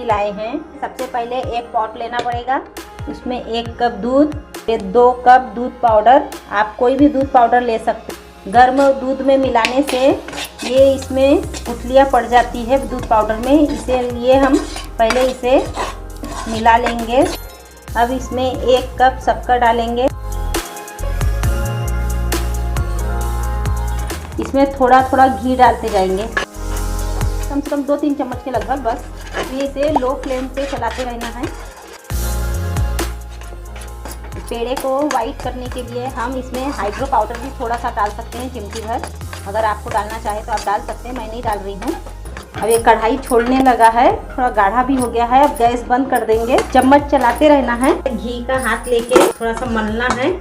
मिलाए हैं। सबसे पहले एक पॉट लेना पड़ेगा, उसमें 1 कप दूध, 2 कप दूध पाउडर, आप कोई भी दूध पाउडर ले सकते हैं। गर्म दूध में मिलाने से ये इसमें गुठलियाँ पड़ जाती है दूध पाउडर में, इसीलिए हम पहले इसे मिला लेंगे। अब इसमें 1 कप शक्कर डालेंगे। इसमें थोड़ा थोड़ा घी डालते जाएंगे, कम से कम 2-3 चम्मच के लगभग, बस। ये इसे लो फ्लेम पे चलाते रहना है। पेड़े को वाइट करने के लिए हम इसमें हाइड्रो पाउडर भी थोड़ा सा डाल सकते हैं, चिमटी भर। अगर आपको डालना चाहे तो आप डाल सकते हैं, मैं नहीं डाल रही हूँ। अब ये कढ़ाई छोड़ने लगा है, थोड़ा गाढ़ा भी हो गया है। अब गैस बंद कर देंगे, चम्मच चलाते रहना है। घी का हाथ लेके थोड़ा सा मलना है।